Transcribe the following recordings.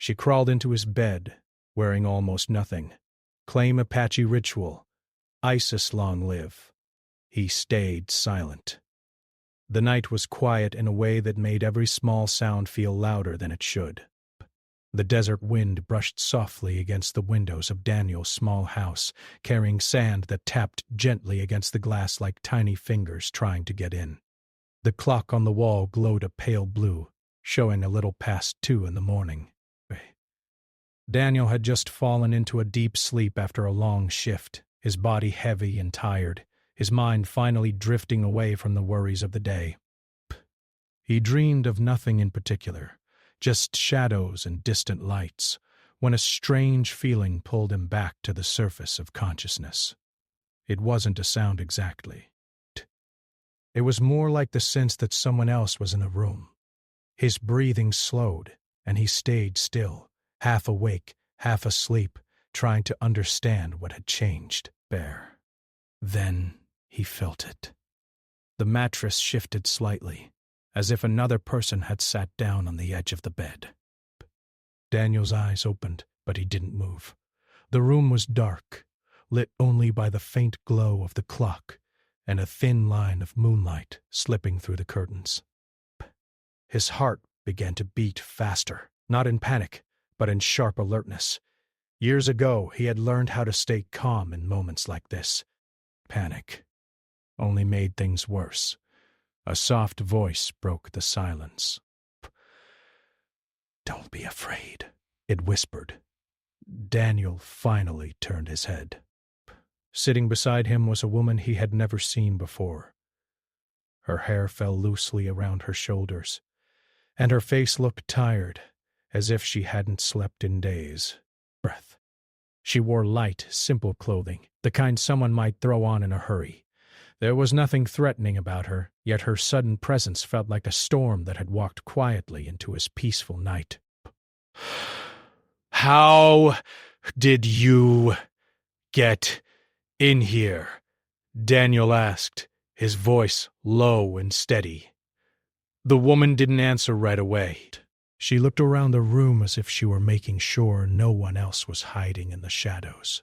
She crawled into his bed, wearing almost nothing. Claim Apache ritual. ISIS long live. He stayed silent. The night was quiet in a way that made every small sound feel louder than it should. The desert wind brushed softly against the windows of Daniel's small house, carrying sand that tapped gently against the glass like tiny fingers trying to get in. The clock on the wall glowed a pale blue, showing a little past 2 in the morning. Daniel had just fallen into a deep sleep after a long shift, his body heavy and tired, his mind finally drifting away from the worries of the day. He dreamed of nothing in particular, just shadows and distant lights, when a strange feeling pulled him back to the surface of consciousness. It wasn't a sound exactly. It was more like the sense that someone else was in the room. His breathing slowed, and he stayed still, half awake, half asleep, trying to understand what had changed. Then he felt it. The mattress shifted slightly, as if another person had sat down on the edge of the bed. Daniel's eyes opened, but he didn't move. The room was dark, lit only by the faint glow of the clock and a thin line of moonlight slipping through the curtains. His heart began to beat faster, not in panic, but in sharp alertness. Years ago, he had learned how to stay calm in moments like this. Panic only made things worse. A soft voice broke the silence. "Don't be afraid," it whispered. Daniel finally turned his head. Sitting beside him was a woman he had never seen before. Her hair fell loosely around her shoulders, and her face looked tired, as if she hadn't slept in days. She wore light, simple clothing, the kind someone might throw on in a hurry. There was nothing threatening about her, yet her sudden presence felt like a storm that had walked quietly into his peaceful night. "How did you get in here?" Daniel asked, his voice low and steady. The woman didn't answer right away. She looked around the room as if she were making sure no one else was hiding in the shadows.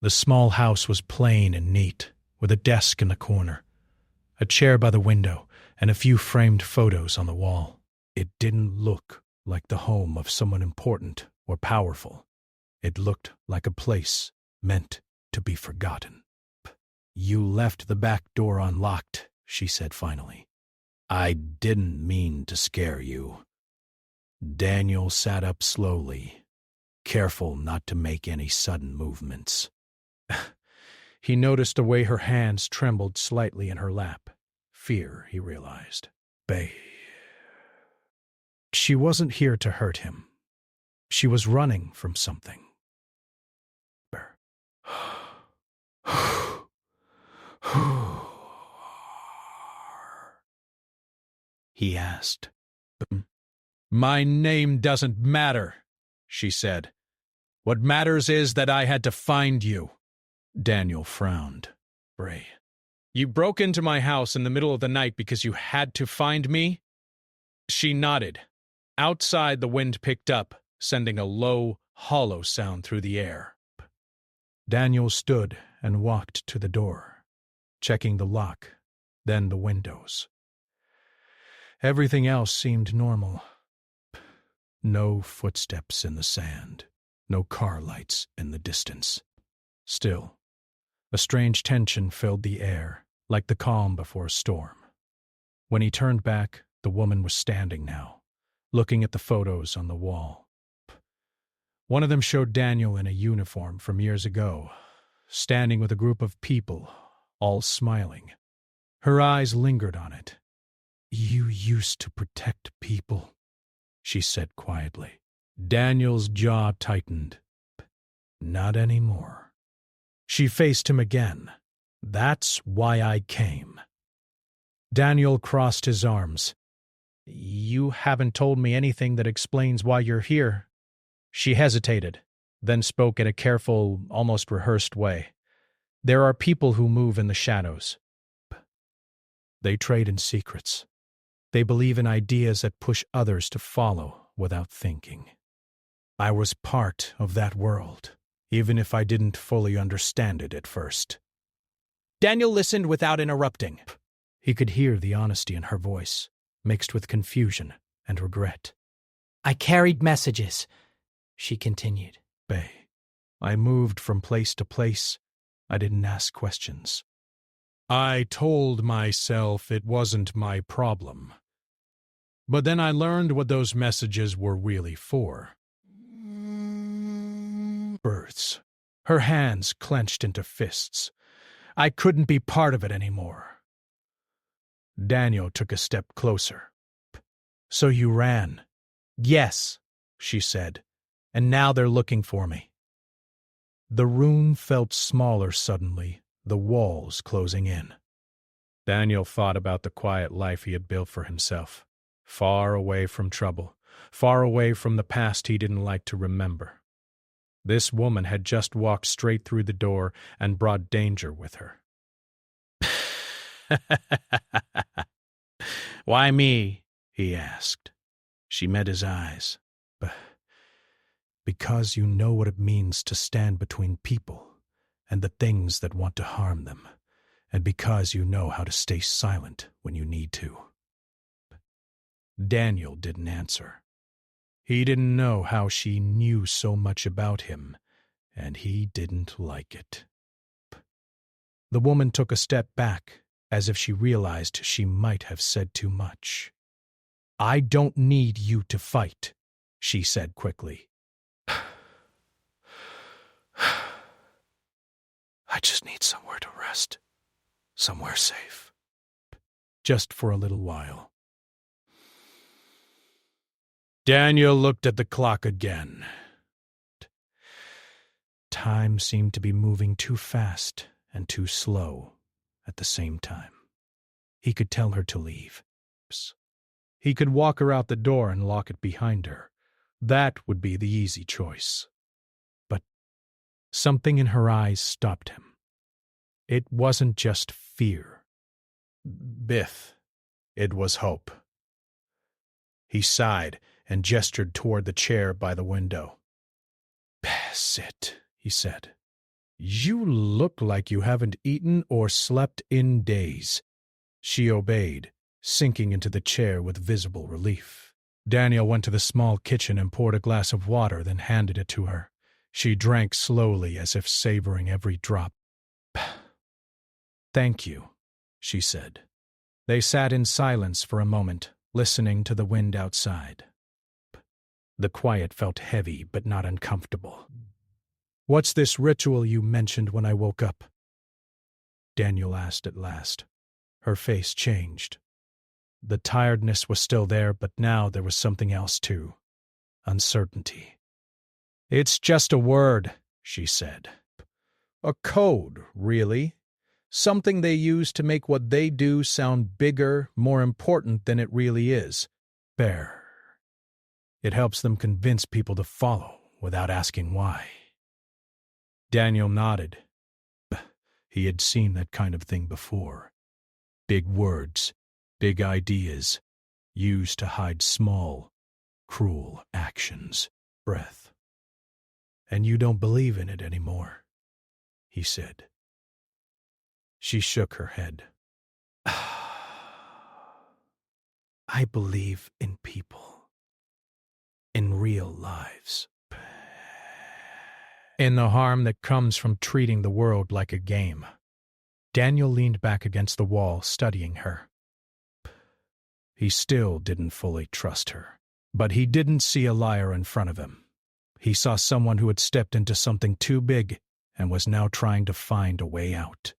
The small house was plain and neat, with a desk in the corner, a chair by the window, and a few framed photos on the wall. It didn't look like the home of someone important or powerful. It looked like a place meant to be forgotten. "You left the back door unlocked," she said finally. "I didn't mean to scare you." Daniel sat up slowly, careful not to make any sudden movements. He noticed the way her hands trembled slightly in her lap. Fear, he realized. She wasn't here to hurt him. She was running from something. He asked. "My name doesn't matter," she said. "What matters is that I had to find you." Daniel frowned. "You broke into my house in the middle of the night because you had to find me?" She nodded. Outside, the wind picked up, sending a low, hollow sound through the air. Daniel stood and walked to the door, checking the lock, then the windows. Everything else seemed normal. No footsteps in the sand, no car lights in the distance. Still, a strange tension filled the air, like the calm before a storm. When he turned back, the woman was standing now, looking at the photos on the wall. One of them showed Daniel in a uniform from years ago, standing with a group of people, all smiling. Her eyes lingered on it. "You used to protect people," she said quietly. Daniel's jaw tightened. "Not anymore." She faced him again. "That's why I came." Daniel crossed his arms. "You haven't told me anything that explains why you're here." She hesitated, then spoke in a careful, almost rehearsed way. "There are people who move in the shadows. They trade in secrets. They believe in ideas that push others to follow without thinking. I was part of that world, even if I didn't fully understand it at first. Daniel listened without interrupting. He could hear the honesty in her voice, mixed with confusion and regret. I carried messages, she continued. Bay. I moved from place to place. I didn't ask questions. I told myself it wasn't my problem. But then I learned what those messages were really for. Births. Her hands clenched into fists. I couldn't be part of it anymore. Daniel took a step closer. So you ran? Yes, she said, and now they're looking for me. The room felt smaller suddenly, the walls closing in. Daniel thought about the quiet life he had built for himself, far away from trouble, far away from the past he didn't like to remember. This woman had just walked straight through the door and brought danger with her. Why me? He asked. She met his eyes. Because you know what it means to stand between people and the things that want to harm them, and because you know how to stay silent when you need to. Daniel didn't answer. He didn't know how she knew so much about him, and he didn't like it. The woman took a step back, as if she realized she might have said too much. I don't need you to fight, she said quickly. I just need somewhere to rest, somewhere safe. Just for a little while. Daniel looked at the clock again. Time seemed to be moving too fast and too slow at the same time. He could tell her to leave. He could walk her out the door and lock it behind her. That would be the easy choice. But something in her eyes stopped him. It wasn't just fear. Bith, it was hope. He sighed and gestured toward the chair by the window. Sit, he said. You look like you haven't eaten or slept in days. She obeyed, sinking into the chair with visible relief. Daniel went to the small kitchen and poured a glass of water, then handed it to her. She drank slowly, as if savoring every drop. Thank you, she said. They sat in silence for a moment, listening to the wind outside. The quiet felt heavy but not uncomfortable. What's this ritual you mentioned when I woke up? Daniel asked at last. Her face changed. The tiredness was still there, but now there was something else too. Uncertainty. It's just a word, she said. A code, really. Something they use to make what they do sound bigger, more important than it really is. Bear. It helps them convince people to follow without asking why. Daniel nodded. He had seen that kind of thing before. Big words, big ideas, used to hide small, cruel actions. Breath. And you don't believe in it anymore, he said. She shook her head. I believe in people. In real lives. In the harm that comes from treating the world like a game. Daniel leaned back against the wall, studying her. He still didn't fully trust her. But he didn't see a liar in front of him. He saw someone who had stepped into something too big and was now trying to find a way out.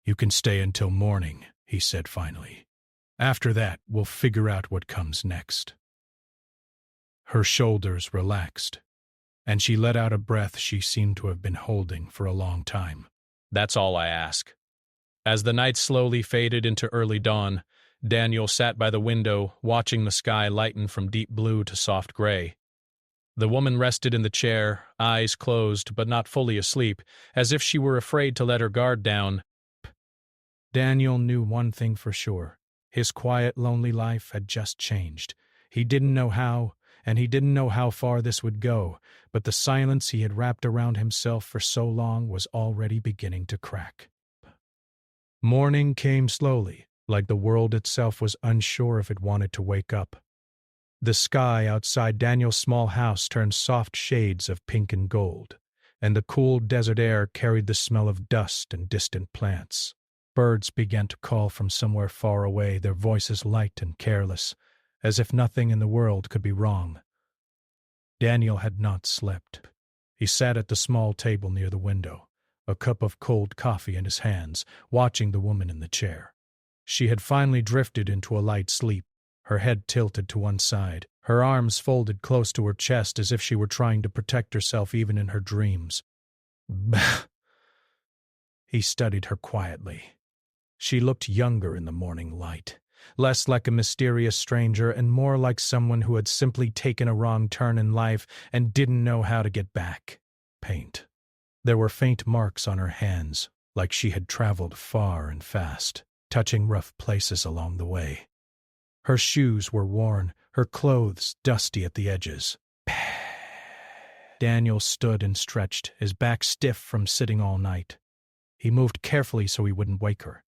You can stay until morning, he said finally. After that, we'll figure out what comes next. Her shoulders relaxed, and she let out a breath she seemed to have been holding for a long time. That's all I ask. As the night slowly faded into early dawn, Daniel sat by the window, watching the sky lighten from deep blue to soft gray. The woman rested in the chair, eyes closed but not fully asleep, as if she were afraid to let her guard down. Daniel knew one thing for sure. His quiet, lonely life had just changed. He didn't know how, and he didn't know how far this would go, but the silence he had wrapped around himself for so long was already beginning to crack. Morning came slowly, like the world itself was unsure if it wanted to wake up. The sky outside Daniel's small house turned soft shades of pink and gold, and the cool desert air carried the smell of dust and distant plants. Birds began to call from somewhere far away, their voices light and careless, as if nothing in the world could be wrong. Daniel had not slept. He sat at the small table near the window, a cup of cold coffee in his hands, watching the woman in the chair. She had finally drifted into a light sleep, her head tilted to one side, her arms folded close to her chest as if she were trying to protect herself even in her dreams. Bah! He studied her quietly. She looked younger in the morning light, less like a mysterious stranger and more like someone who had simply taken a wrong turn in life and didn't know how to get back. Paint. There were faint marks on her hands, like she had traveled far and fast, touching rough places along the way. Her shoes were worn, her clothes dusty at the edges. Daniel stood and stretched, his back stiff from sitting all night. He moved carefully so he wouldn't wake her,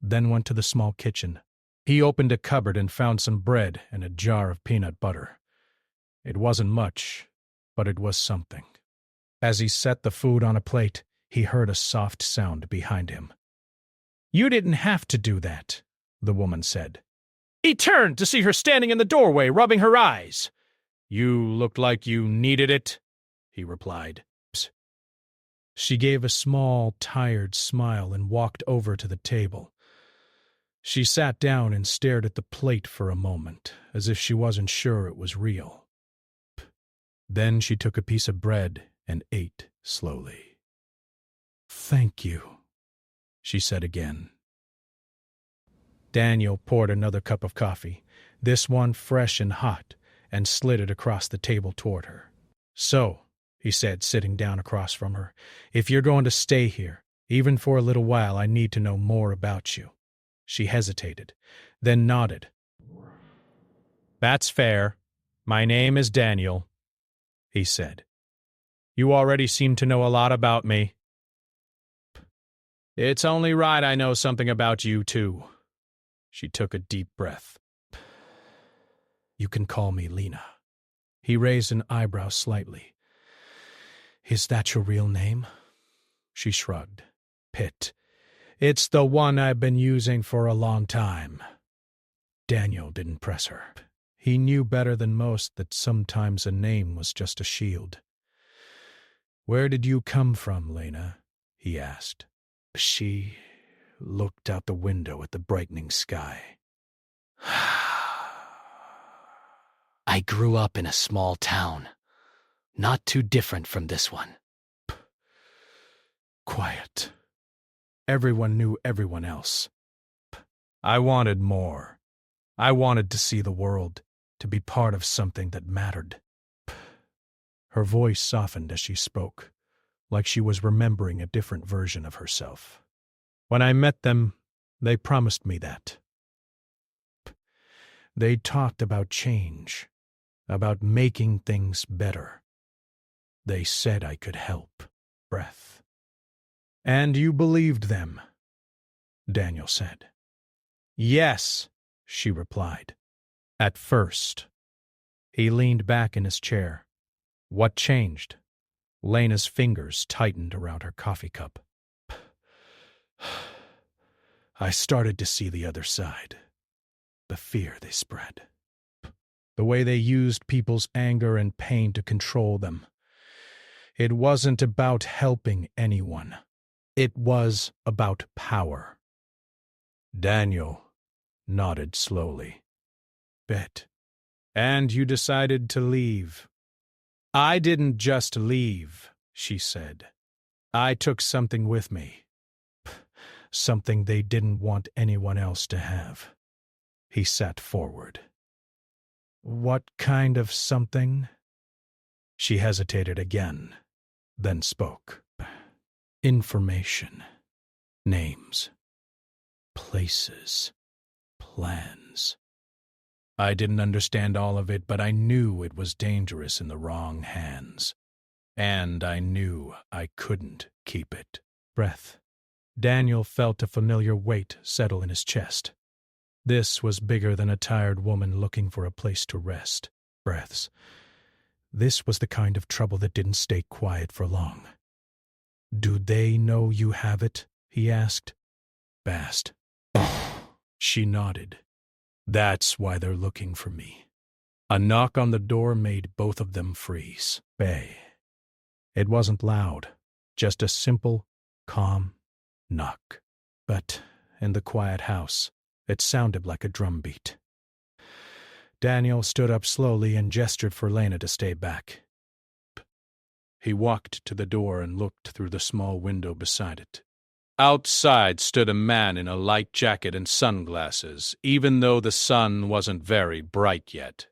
then went to the small kitchen. He opened a cupboard and found some bread and a jar of peanut butter. It wasn't much, but it was something. As he set the food on a plate, he heard a soft sound behind him. "You didn't have to do that," the woman said. He turned to see her standing in the doorway, rubbing her eyes. "You looked like you needed it," he replied. She gave a small, tired smile and walked over to the table. She sat down and stared at the plate for a moment, as if she wasn't sure it was real. Then she took a piece of bread and ate slowly. "Thank you," she said again. Daniel poured another cup of coffee, this one fresh and hot, and slid it across the table toward her. "So," he said, sitting down across from her, "if you're going to stay here, even for a little while, I need to know more about you." She hesitated, then nodded. "That's fair. My name is Daniel," he said. "You already seem to know a lot about me. It's only right I know something about you, too." She took a deep breath. "You can call me Lena." He raised an eyebrow slightly. "Is that your real name?" She shrugged. "Pitt. It's the one I've been using for a long time." Daniel didn't press her. He knew better than most that sometimes a name was just a shield. "Where did you come from, Lena?" he asked. She looked out the window at the brightening sky. I grew up in a small town, not too different from this one. Quiet. Everyone knew everyone else. I wanted more. I wanted to see the world, to be part of something that mattered. Her voice softened as she spoke, like she was remembering a different version of herself. When I met them, they promised me that. They talked about change, about making things better. They said I could help. Breath. "And you believed them?" Daniel said. "Yes," she replied. "At first." He leaned back in his chair. "What changed?" Lena's fingers tightened around her coffee cup. "I started to see the other side. The fear they spread. The way they used people's anger and pain to control them. It wasn't about helping anyone. It was about power." Daniel nodded slowly. "Bet. And you decided to leave." "I didn't just leave," she said. "I took something with me. Something they didn't want anyone else to have." He sat forward. "What kind of something?" She hesitated again, then spoke. "Information. Names. Places. Plans. I didn't understand all of it, but I knew it was dangerous in the wrong hands. And I knew I couldn't keep it. Breath. Daniel felt a familiar weight settle in his chest. This was bigger than a tired woman looking for a place to rest. Breaths. This was the kind of trouble that didn't stay quiet for long. "Do they know you have it?" he asked. Bast. She nodded. "That's why they're looking for me." A knock on the door made both of them freeze. Bay. It wasn't loud, just a simple, calm knock. But in the quiet house, it sounded like a drumbeat. Daniel stood up slowly and gestured for Lena to stay back. He walked to the door and looked through the small window beside it. Outside stood a man in a light jacket and sunglasses, even though the sun wasn't very bright yet.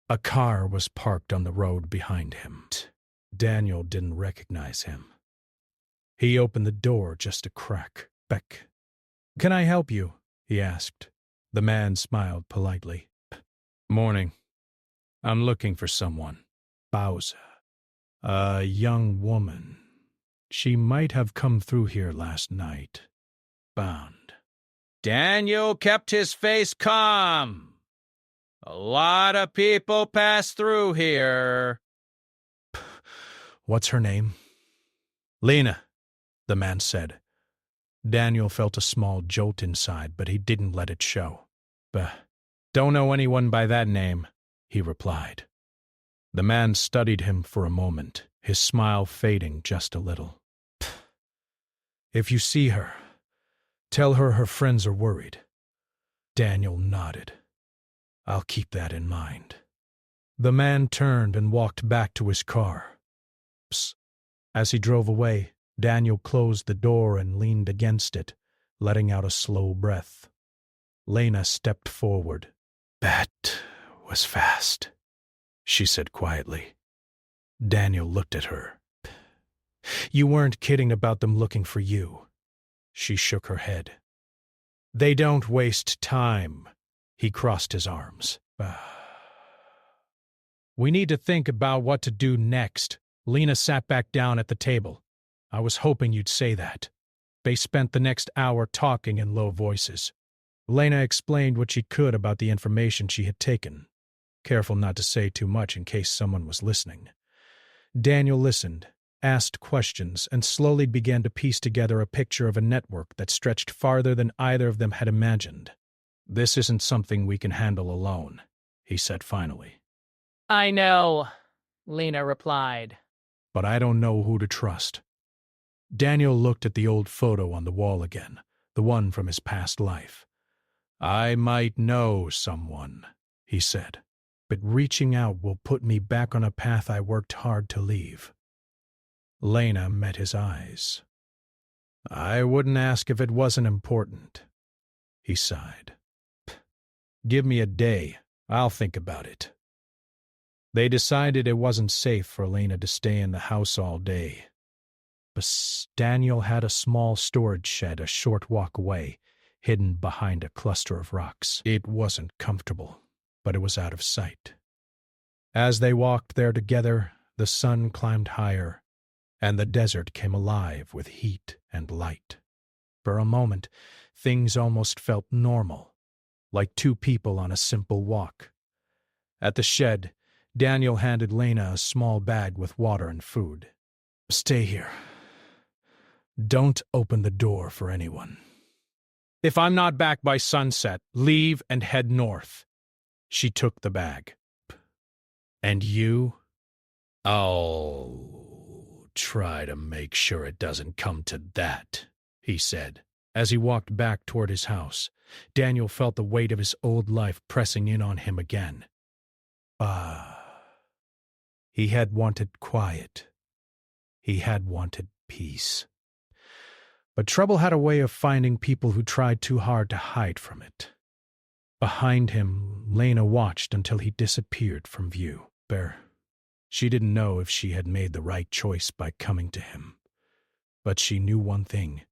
A car was parked on the road behind him. Daniel didn't recognize him. He opened the door just a crack. "Beck. Can I help you?" he asked. The man smiled politely. "Morning. I'm looking for someone." Bowser. "A young woman. She might have come through here last night. Bound." Daniel kept his face calm. "A lot of people pass through here." "What's her name?" "Lena," the man said. Daniel felt a small jolt inside, but he didn't let it show. "Don't know anyone by that name," he replied. The man studied him for a moment, his smile fading just a little. "If you see her, tell her her friends are worried." Daniel nodded. "I'll keep that in mind." The man turned and walked back to his car. As he drove away, Daniel closed the door and leaned against it, letting out a slow breath. Lena stepped forward. "That was fast," she said quietly. Daniel looked at her. "You weren't kidding about them looking for you." She shook her head. "They don't waste time." He crossed his arms. "We need to think about what to do next." Lena sat back down at the table. "I was hoping you'd say that." They spent the next hour talking in low voices. Lena explained what she could about the information she had taken, careful not to say too much in case someone was listening. Daniel listened, asked questions, and slowly began to piece together a picture of a network that stretched farther than either of them had imagined. "This isn't something we can handle alone," he said finally. "I know," Lena replied. "But I don't know who to trust." Daniel looked at the old photo on the wall again, the one from his past life. "I might know someone," he said, "but reaching out will put me back on a path I worked hard to leave." Lena met his eyes. "I wouldn't ask if it wasn't important." He sighed. "Give me a day. I'll think about it." They decided it wasn't safe for Lena to stay in the house all day. But Daniel had a small storage shed a short walk away, hidden behind a cluster of rocks. It wasn't comfortable, but it was out of sight. As they walked there together, the sun climbed higher, and the desert came alive with heat and light. For a moment, things almost felt normal, like two people on a simple walk. At the shed, Daniel handed Lena a small bag with water and food. "Stay here. Don't open the door for anyone. If I'm not back by sunset, leave and head north." She took the bag. "And you?" "I'll try to make sure it doesn't come to that," he said. As he walked back toward his house, Daniel felt the weight of his old life pressing in on him again. He had wanted quiet. He had wanted peace. But trouble had a way of finding people who tried too hard to hide from it. Behind him, Lena watched until he disappeared from view. She didn't know if she had made the right choice by coming to him. But she knew one thing.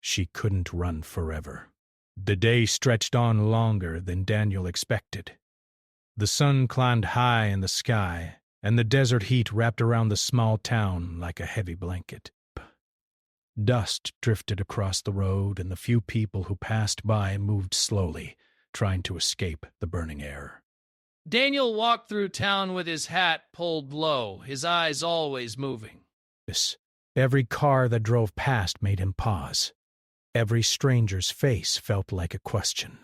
She couldn't run forever. The day stretched on longer than Daniel expected. The sun climbed high in the sky, and the desert heat wrapped around the small town like a heavy blanket. Dust drifted across the road, and the few people who passed by moved slowly, trying to escape the burning air. Daniel walked through town with his hat pulled low, his eyes always moving. Every car that drove past made him pause. Every stranger's face felt like a question.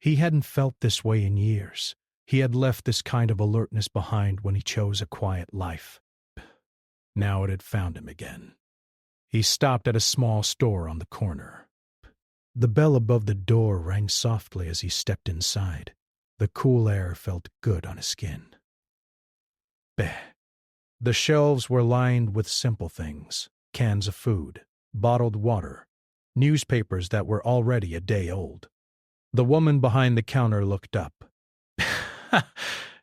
He hadn't felt this way in years. He had left this kind of alertness behind when he chose a quiet life. Now it had found him again. He stopped at a small store on the corner. The bell above the door rang softly as he stepped inside. The cool air felt good on his skin. The shelves were lined with simple things: cans of food, bottled water, newspapers that were already a day old. The woman behind the counter looked up.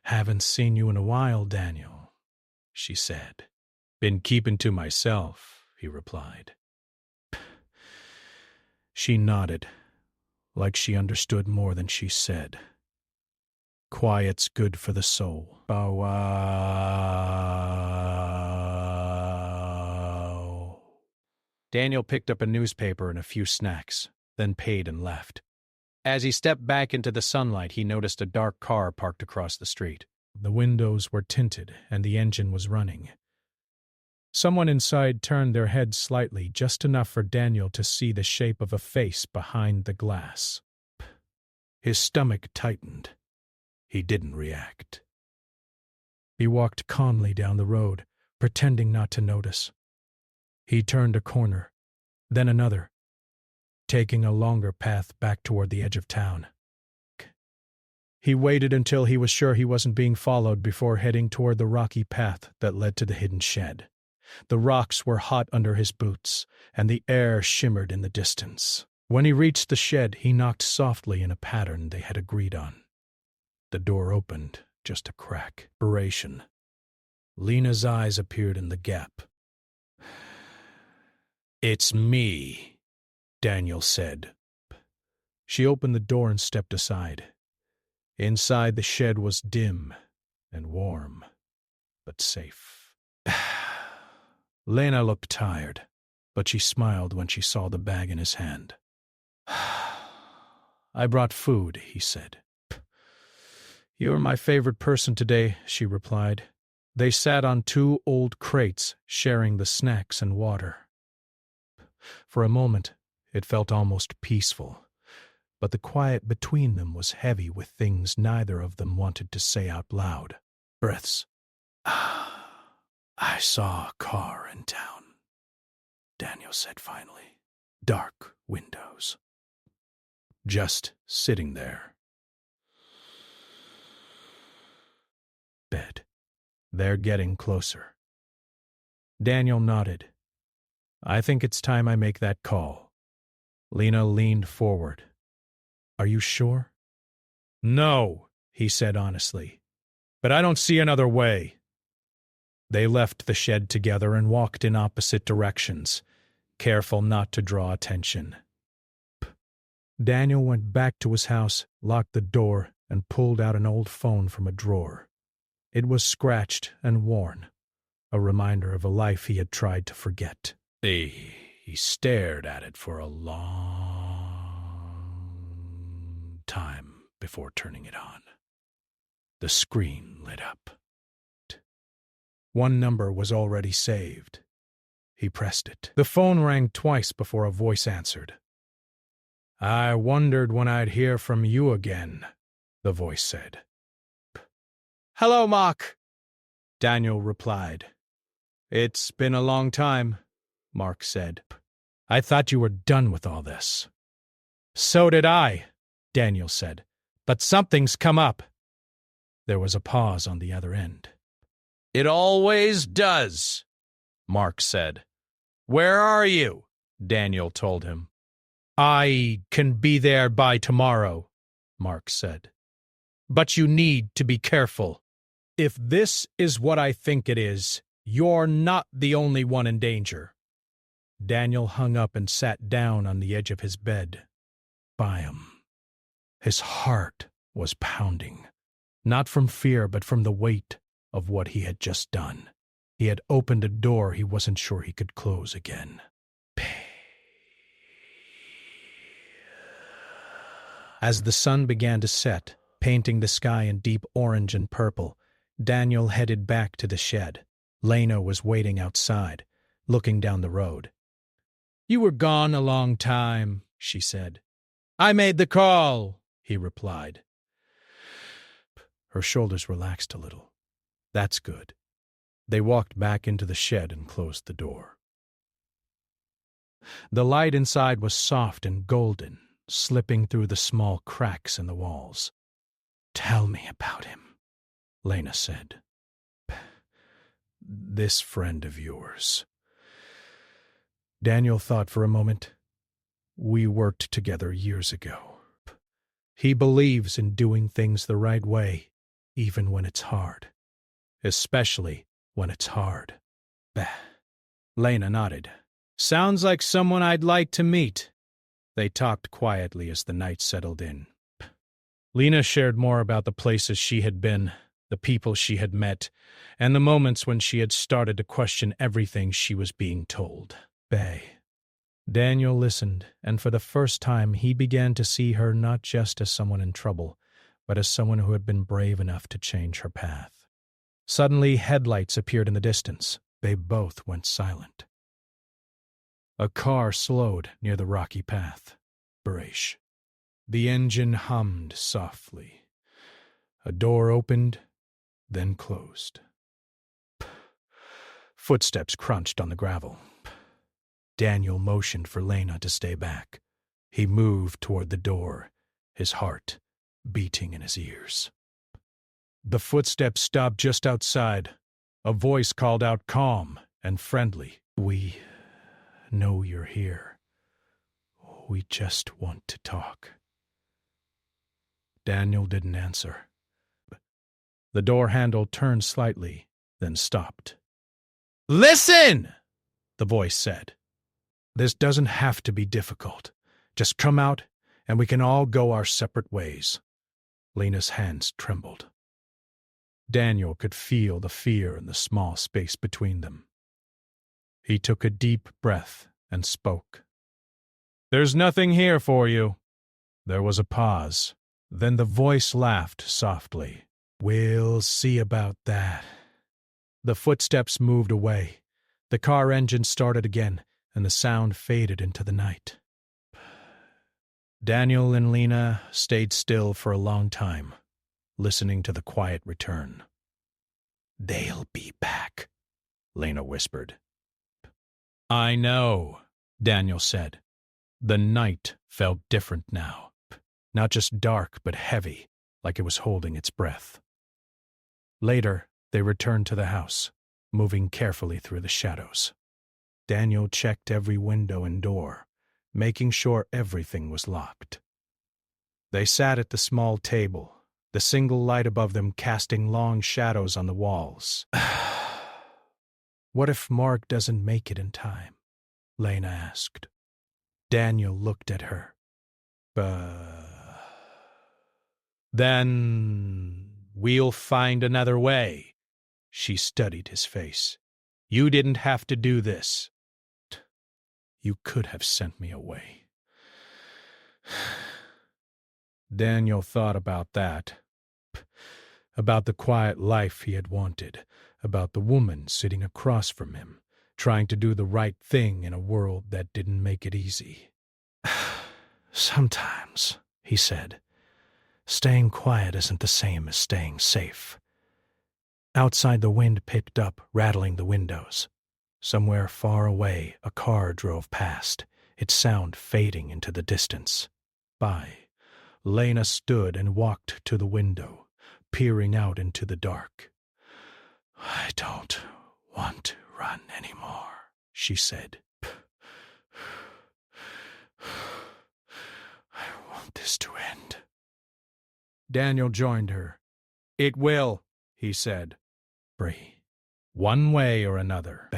"Haven't seen you in a while, Daniel," she said. "Been keeping to myself," he replied. She nodded, like she understood more than she said. Quiet's good for the soul. Bow wow. Daniel picked up a newspaper and a few snacks, then paid and left. As he stepped back into the sunlight, he noticed a dark car parked across the street. The windows were tinted, and the engine was running. Someone inside turned their head slightly, just enough for Daniel to see the shape of a face behind the glass. His stomach tightened. He didn't react. He walked calmly down the road, pretending not to notice. He turned a corner, then another, taking a longer path back toward the edge of town. He waited until he was sure he wasn't being followed before heading toward the rocky path that led to the hidden shed. The rocks were hot under his boots, and the air shimmered in the distance. When he reached the shed, he knocked softly in a pattern they had agreed on. The door opened, just a crack. Narration. Lena's eyes appeared in the gap. "It's me," Daniel said. She opened the door and stepped aside. Inside the shed was dim and warm, but safe. Lena looked tired, but she smiled when she saw the bag in his hand. "I brought food," he said. "You're my favorite person today," she replied. They sat on two old crates, sharing the snacks and water. For a moment, it felt almost peaceful, but the quiet between them was heavy with things neither of them wanted to say out loud. Breaths. "I saw a car in town," Daniel said finally. "Dark windows. Just sitting there. Bed. They're getting closer." Daniel nodded. "I think it's time I make that call." Lena leaned forward. "Are you sure?" "No," he said honestly. "But I don't see another way." They left the shed together and walked in opposite directions, careful not to draw attention. Daniel went back to his house, locked the door, and pulled out an old phone from a drawer. It was scratched and worn, a reminder of a life he had tried to forget. He stared at it for a long time before turning it on. The screen lit up. One number was already saved. He pressed it. The phone rang twice before a voice answered. "I wondered when I'd hear from you again," the voice said. "Hello, Mark," Daniel replied. "It's been a long time," Mark said. "I thought you were done with all this." "So did I," Daniel said. "But something's come up." There was a pause on the other end. "It always does," Mark said. "Where are you?" Daniel told him. "I can be there by tomorrow," Mark said. "But you need to be careful. If this is what I think it is, you're not the only one in danger." Daniel hung up and sat down on the edge of his bed. by him. His heart was pounding, not from fear but from the weight of what he had just done. He had opened a door he wasn't sure he could close again. As the sun began to set, painting the sky in deep orange and purple, Daniel headed back to the shed. Lena was waiting outside, looking down the road. "You were gone a long time," she said. "I made the call," he replied. Her shoulders relaxed a little. That's good. They walked back into the shed and closed the door. The light inside was soft and golden, slipping through the small cracks in the walls. "Tell me about him," Lena said. "This friend of yours." Daniel thought for a moment. "We worked together years ago. He believes in doing things the right way, even when it's hard. Especially when it's hard." Lena nodded. "Sounds like someone I'd like to meet." They talked quietly as the night settled in. Lena shared more about the places she had been, the people she had met, and the moments when she had started to question everything she was being told. Daniel listened, and for the first time he began to see her not just as someone in trouble, but as someone who had been brave enough to change her path. Suddenly, headlights appeared in the distance. They both went silent. A car slowed near the rocky path. Brash. The engine hummed softly. A door opened, then closed. Footsteps crunched on the gravel. Daniel motioned for Lena to stay back. He moved toward the door, his heart beating in his ears. The footsteps stopped just outside. A voice called out calm and friendly. "We know you're here. We just want to talk." Daniel didn't answer. The door handle turned slightly, then stopped. "Listen!" the voice said. "This doesn't have to be difficult. Just come out, and we can all go our separate ways." Lena's hands trembled. Daniel could feel the fear in the small space between them. He took a deep breath and spoke. "There's nothing here for you." There was a pause. Then the voice laughed softly. "We'll see about that." The footsteps moved away. The car engine started again, and the sound faded into the night. Daniel and Lena stayed still for a long time, listening to the quiet return. "They'll be back," Lena whispered. "I know," Daniel said. The night felt different now. Not just dark, but heavy, like it was holding its breath. Later, they returned to the house, moving carefully through the shadows. Daniel checked every window and door, making sure everything was locked. They sat at the small table, the single light above them casting long shadows on the walls. "What if Mark doesn't make it in time?" Lena asked. Daniel looked at her. "Then we'll find another way." She studied his face. "You didn't have to do this. You could have sent me away." Daniel thought about that. About the quiet life he had wanted. About the woman sitting across from him, trying to do the right thing in a world that didn't make it easy. "Sometimes," he said, "staying quiet isn't the same as staying safe." Outside, the wind picked up, rattling the windows. Somewhere far away, a car drove past, its sound fading into the distance. Lena stood and walked to the window, peering out into the dark. "I don't want to run anymore," she said. "I want this to end." Daniel joined her. "It will," he said. "Bree, one way or another."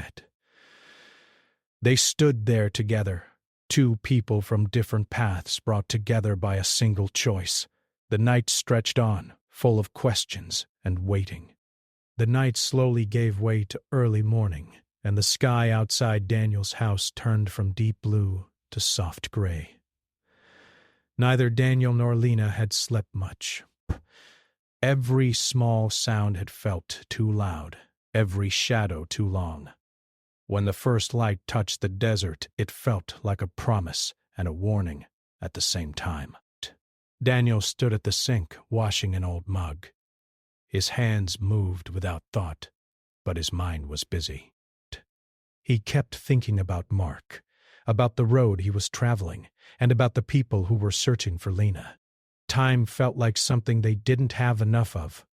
They stood there together, Two people from different paths brought together by a single choice. The night stretched on, full of questions and waiting. The night slowly gave way to early morning, and the sky outside Daniel's house turned from deep blue to soft gray. Neither Daniel nor Lena had slept much. Every small sound had felt too loud, every shadow too long. When the first light touched the desert, it felt like a promise and a warning at the same time. Daniel stood at the sink, washing an old mug. His hands moved without thought, but his mind was busy. He kept thinking about Mark, about the road he was traveling, and about the people who were searching for Lena. Time felt like something they didn't have enough of.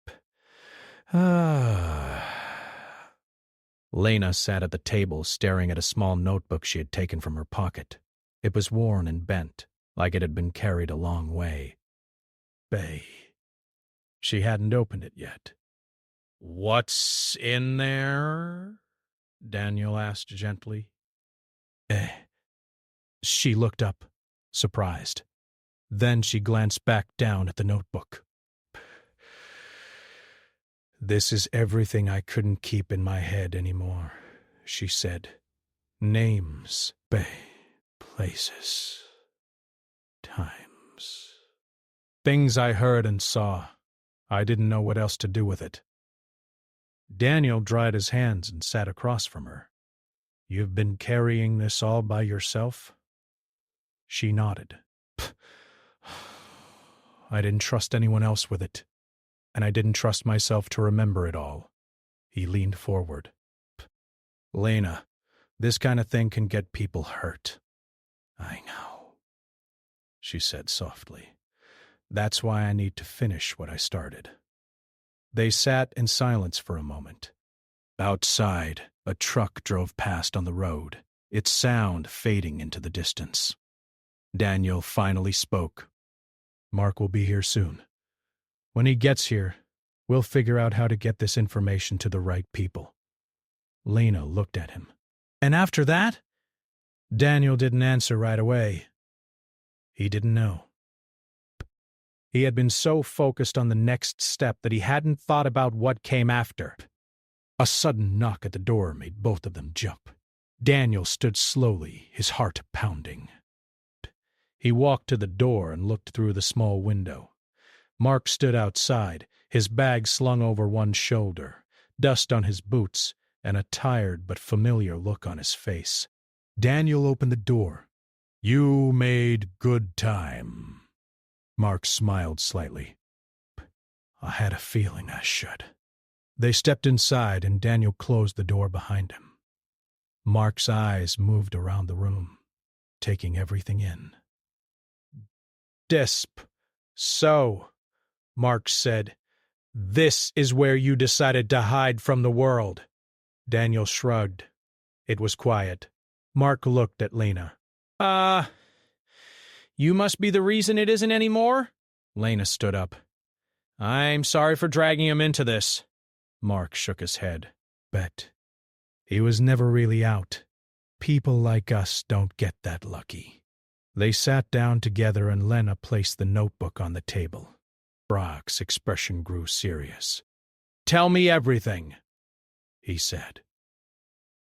Lena sat at the table staring at a small notebook she had taken from her pocket. It was worn and bent, like it had been carried a long way. Bay. She hadn't opened it yet. "What's in there?" Daniel asked gently. She looked up, surprised. Then she glanced back down at the notebook. "This is everything I couldn't keep in my head anymore," she said. "Names, places, times. Things I heard and saw. I didn't know what else to do with it." Daniel dried his hands and sat across from her. "You've been carrying this all by yourself?" She nodded. "I didn't trust anyone else with it, and I didn't trust myself to remember it all." He leaned forward. "Lena, this kind of thing can get people hurt." "I know," she said softly. "That's why I need to finish what I started." They sat in silence for a moment. Outside, a truck drove past on the road, its sound fading into the distance. Daniel finally spoke. "Mark will be here soon. When he gets here, we'll figure out how to get this information to the right people." Lena looked at him. "And after that?" Daniel didn't answer right away. He didn't know. He had been so focused on the next step that he hadn't thought about what came after. A sudden knock at the door made both of them jump. Daniel stood slowly, his heart pounding. He walked to the door and looked through the small window. Mark stood outside, his bag slung over one shoulder, dust on his boots, and a tired but familiar look on his face. Daniel opened the door. "You made good time." Mark smiled slightly. "I had a feeling I should." They stepped inside, and Daniel closed the door behind him. Mark's eyes moved around the room, taking everything in. So," Mark said, "this is where you decided to hide from the world." Daniel shrugged. It was quiet. Mark looked at Lena. You must be the reason it isn't anymore?" Lena stood up. "I'm sorry for dragging him into this." Mark shook his head. "Bet. He was never really out. People like us don't get that lucky." They sat down together and Lena placed the notebook on the table. Brock's expression grew serious. "Tell me everything," he said.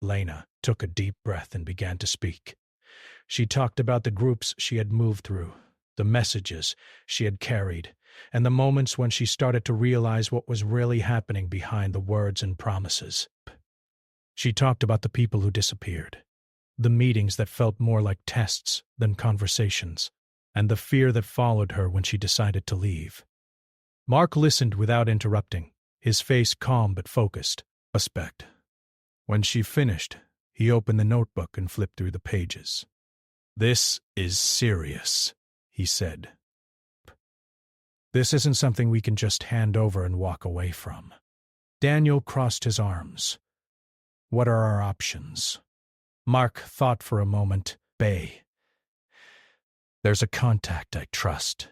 Lena took a deep breath and began to speak. She talked about the groups she had moved through, the messages she had carried, and the moments when she started to realize what was really happening behind the words and promises. She talked about the people who disappeared, the meetings that felt more like tests than conversations, and the fear that followed her when she decided to leave. Mark listened without interrupting, his face calm but focused, a spect. When she finished, he opened the notebook and flipped through the pages. "This is serious," he said. "This isn't something we can just hand over and walk away from." Daniel crossed his arms. "What are our options?" Mark thought for a moment. "Bay. There's a contact I trust.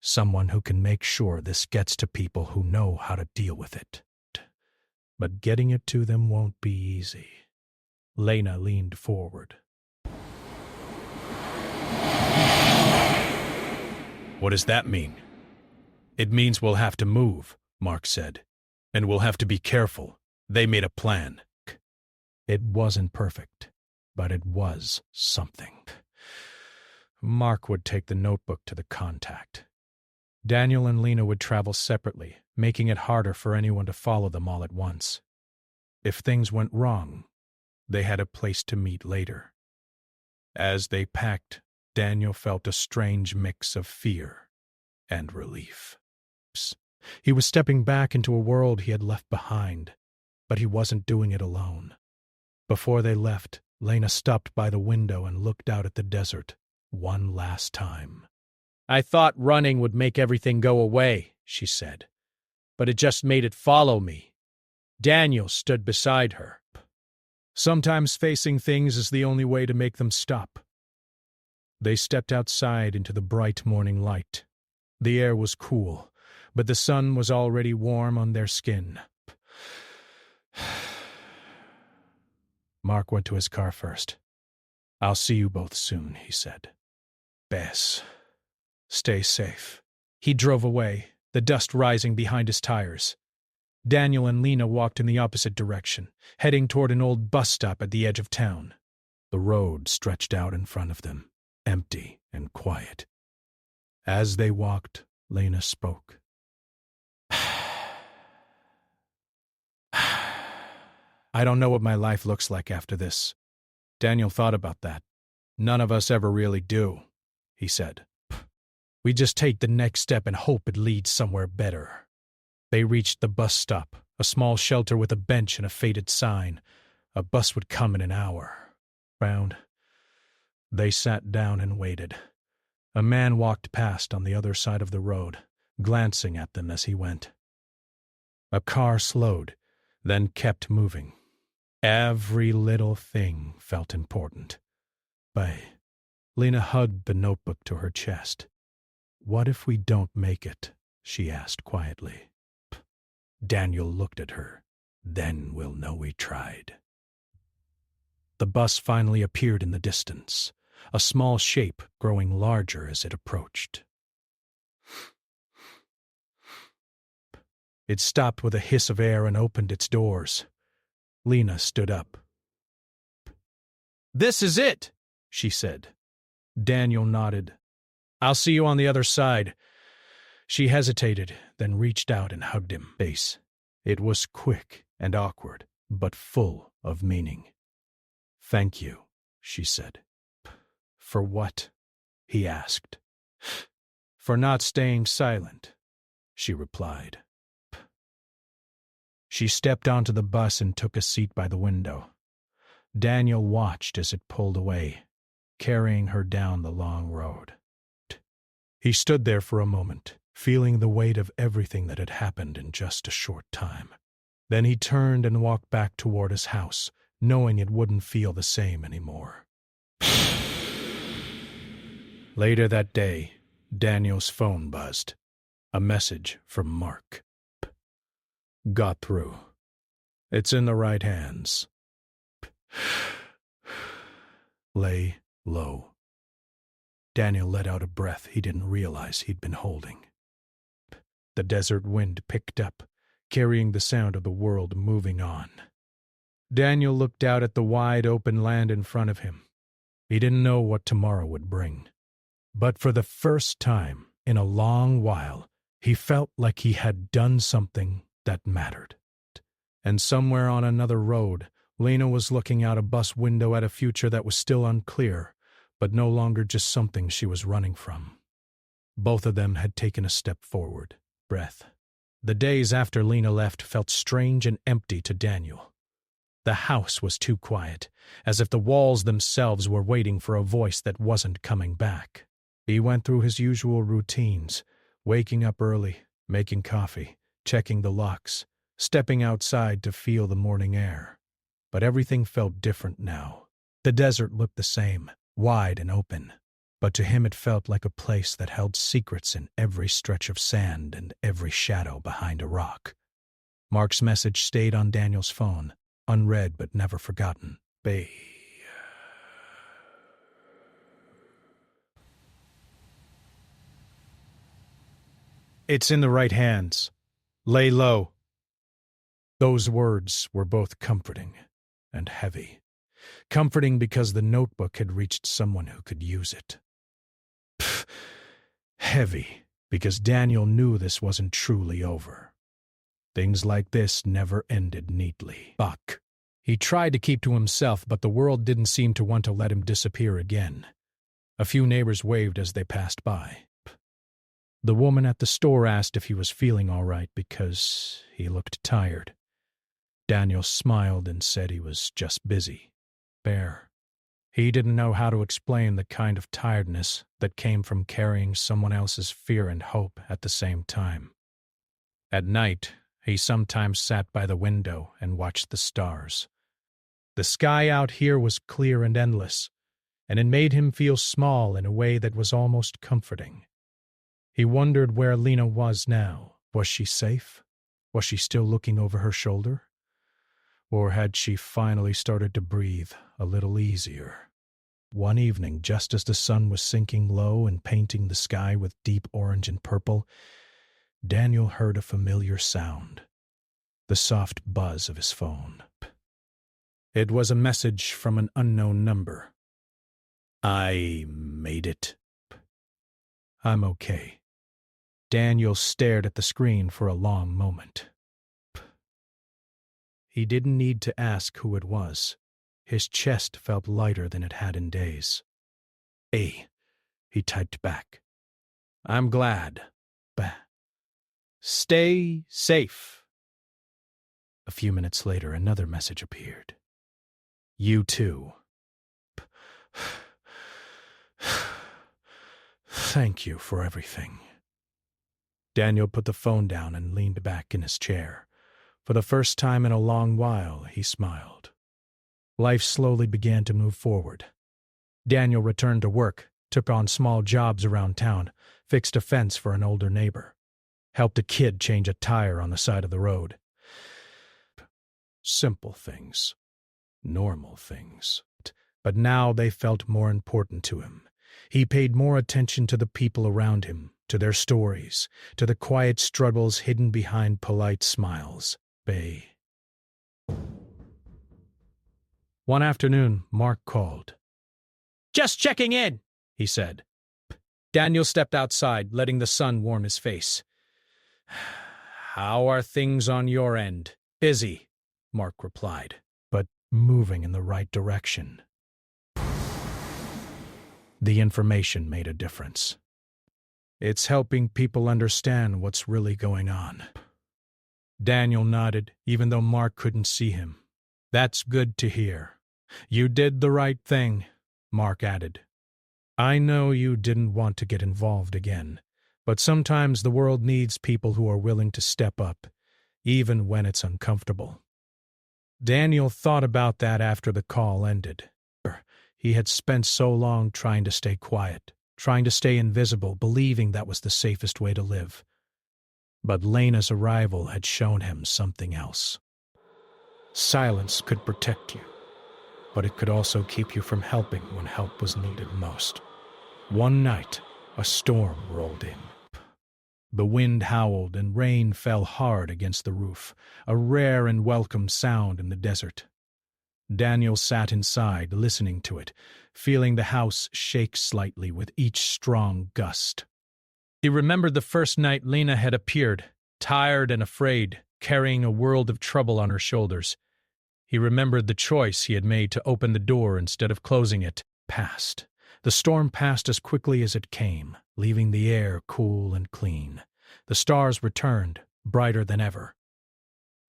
Someone who can make sure this gets to people who know how to deal with it. But getting it to them won't be easy." Lena leaned forward. What does that mean? It means we'll have to move, Mark said. And we'll have to be careful. They made a plan. It wasn't perfect, but it was something. Mark would take the notebook to the contact. Daniel and Lena would travel separately, making it harder for anyone to follow them all at once. If things went wrong, they had a place to meet later. As they packed, Daniel felt a strange mix of fear and relief. He was stepping back into a world he had left behind, but he wasn't doing it alone. Before they left, Lena stopped by the window and looked out at the desert one last time. I thought running would make everything go away, she said, but it just made it follow me. Daniel stood beside her. Sometimes facing things is the only way to make them stop. They stepped outside into the bright morning light. The air was cool, but the sun was already warm on their skin. Mark went to his car first. I'll see you both soon, he said. Bess, stay safe. He drove away, the dust rising behind his tires. Daniel and Lena walked in the opposite direction, heading toward an old bus stop at the edge of town. The road stretched out in front of them, empty and quiet. As they walked, Lena spoke. I don't know what my life looks like after this. Daniel thought about that. None of us ever really do, he said. We just take the next step and hope it leads somewhere better. They reached the bus stop, a small shelter with a bench and a faded sign. A bus would come in an hour. They sat down and waited. A man walked past on the other side of the road, glancing at them as he went. A car slowed, then kept moving. Every little thing felt important. Lena hugged the notebook to her chest. What if we don't make it? She asked quietly. Daniel looked at her. Then we'll know we tried. The bus finally appeared in the distance, a small shape growing larger as it approached. It stopped with a hiss of air and opened its doors. Lena stood up. This is it, she said. Daniel nodded. I'll see you on the other side. She hesitated, then reached out and hugged him. It was quick and awkward, but full of meaning. Thank you, she said. For what? He asked. For not staying silent, she replied. She stepped onto the bus and took a seat by the window. Daniel watched as it pulled away, carrying her down the long road. He stood there for a moment, feeling the weight of everything that had happened in just a short time. Then he turned and walked back toward his house, knowing it wouldn't feel the same anymore. Later that day, Daniel's phone buzzed. A message from Mark. Got through. It's in the right hands. Lay low. Daniel let out a breath he didn't realize he'd been holding. The desert wind picked up, carrying the sound of the world moving on. Daniel looked out at the wide open land in front of him. He didn't know what tomorrow would bring. But for the first time in a long while, he felt like he had done something that mattered. And somewhere on another road, Lena was looking out a bus window at a future that was still unclear, but no longer just something she was running from. Both of them had taken a step forward. Breath. The days after Lena left felt strange and empty to Daniel. The house was too quiet, as if the walls themselves were waiting for a voice that wasn't coming back. He went through his usual routines, waking up early, making coffee, checking the locks, stepping outside to feel the morning air. But everything felt different now. The desert looked the same, wide and open, but to him it felt like a place that held secrets in every stretch of sand and every shadow behind a rock. Mark's message stayed on Daniel's phone, unread but never forgotten. Bay. It's in the right hands. Lay low. Those words were both comforting and heavy. Comforting because the notebook had reached someone who could use it. Heavy because Daniel knew this wasn't truly over. Things like this never ended neatly. Buck. He tried to keep to himself, but the world didn't seem to want to let him disappear again. A few neighbors waved as they passed by. The woman at the store asked if he was feeling all right because he looked tired. Daniel smiled and said he was just busy. Bare. He didn't know how to explain the kind of tiredness that came from carrying someone else's fear and hope at the same time. At night, he sometimes sat by the window and watched the stars. The sky out here was clear and endless, and it made him feel small in a way that was almost comforting. He wondered where Lena was now. Was she safe? Was she still looking over her shoulder? Or had she finally started to breathe a little easier? One evening, just as the sun was sinking low and painting the sky with deep orange and purple, Daniel heard a familiar sound, the soft buzz of his phone. It was a message from an unknown number. "I made it. I'm okay." Daniel stared at the screen for a long moment. He didn't need to ask who it was. His chest felt lighter than it had in days. "Hey," he typed back. "I'm glad. Stay safe." A few minutes later, another message appeared. "You too. Thank you for everything." Daniel put the phone down and leaned back in his chair. For the first time in a long while, he smiled. Life slowly began to move forward. Daniel returned to work, took on small jobs around town, fixed a fence for an older neighbor, helped a kid change a tire on the side of the road. Simple things. Normal things. But now they felt more important to him. He paid more attention to the people around him, to their stories, to the quiet struggles hidden behind polite smiles. One afternoon, Mark called. "Just checking in," he said. Daniel stepped outside, letting the sun warm his face. "How are things on your end?" "Busy," Mark replied, "but moving in the right direction." The information made a difference. It's helping people understand what's really going on. Daniel nodded, even though Mark couldn't see him. "That's good to hear. You did the right thing," Mark added. "I know you didn't want to get involved again, but sometimes the world needs people who are willing to step up, even when it's uncomfortable." Daniel thought about that after the call ended. He had spent so long trying to stay quiet, trying to stay invisible, believing that was the safest way to live. But Lena's arrival had shown him something else. Silence could protect you, but it could also keep you from helping when help was needed most. One night, a storm rolled in. The wind howled and rain fell hard against the roof, a rare and welcome sound in the desert. Daniel sat inside, listening to it, feeling the house shake slightly with each strong gust. He remembered the first night Lena had appeared, tired and afraid, carrying a world of trouble on her shoulders. He remembered the choice he had made to open the door instead of closing it. Passed. The storm passed as quickly as it came, leaving the air cool and clean. The stars returned, brighter than ever.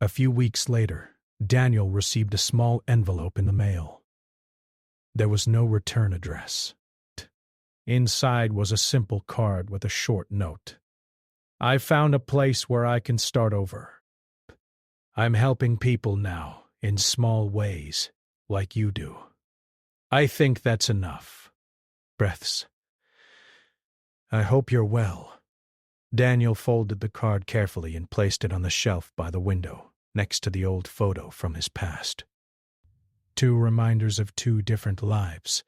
A few weeks later, Daniel received a small envelope in the mail. There was no return address. Inside was a simple card with a short note. "I found a place where I can start over. I'm helping people now, in small ways, like you do. I think that's enough. Breaths. I hope you're well." Daniel folded the card carefully and placed it on the shelf by the window, next to the old photo from his past. Two reminders of two different lives,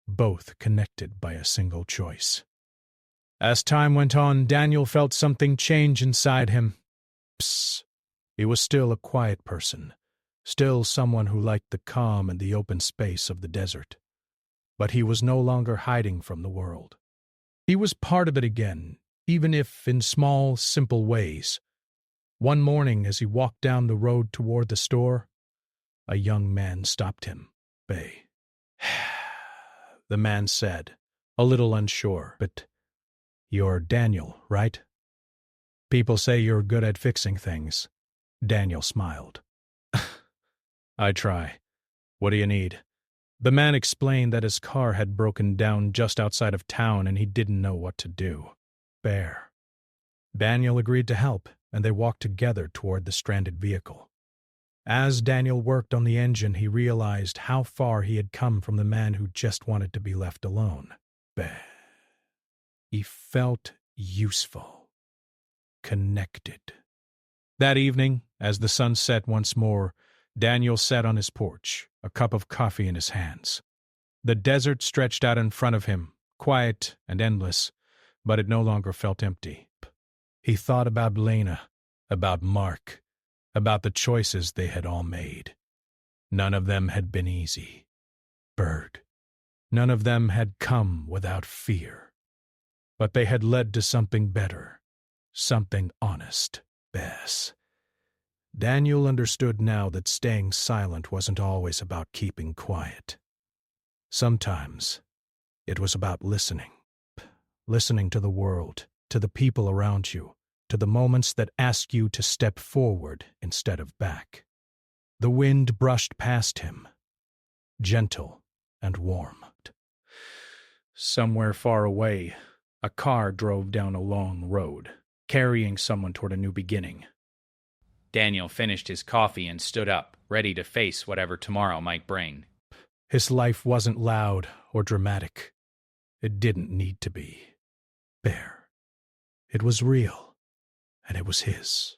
both connected by a single choice. As time went on, Daniel felt something change inside him. Psst. He was still a quiet person, still someone who liked the calm and the open space of the desert. But he was no longer hiding from the world. He was part of it again, even if in small, simple ways. One morning, as he walked down the road toward the store, a young man stopped him. "Bay," the man said, a little unsure, "But you're Daniel, right? People say you're good at fixing things." Daniel smiled. "I try. What do you need?" The man explained that his car had broken down just outside of town and he didn't know what to do. Bear. Daniel agreed to help, and they walked together toward the stranded vehicle. As Daniel worked on the engine, he realized how far he had come from the man who just wanted to be left alone. Bear. He felt useful, connected. That evening, as the sun set once more, Daniel sat on his porch, a cup of coffee in his hands. The desert stretched out in front of him, quiet and endless, but it no longer felt empty. He thought about Lena, about Mark, about the choices they had all made. None of them had been easy. Bird. None of them had come without fear. But they had led to something better, something honest. Bess. Daniel understood now that staying silent wasn't always about keeping quiet. Sometimes it was about listening. Listening to the world, to the people around you, to the moments that ask you to step forward instead of back. The wind brushed past him, gentle and warm. Somewhere far away, a car drove down a long road, carrying someone toward a new beginning. Daniel finished his coffee and stood up, ready to face whatever tomorrow might bring. His life wasn't loud or dramatic. It didn't need to be. Bare. It was real, and it was his.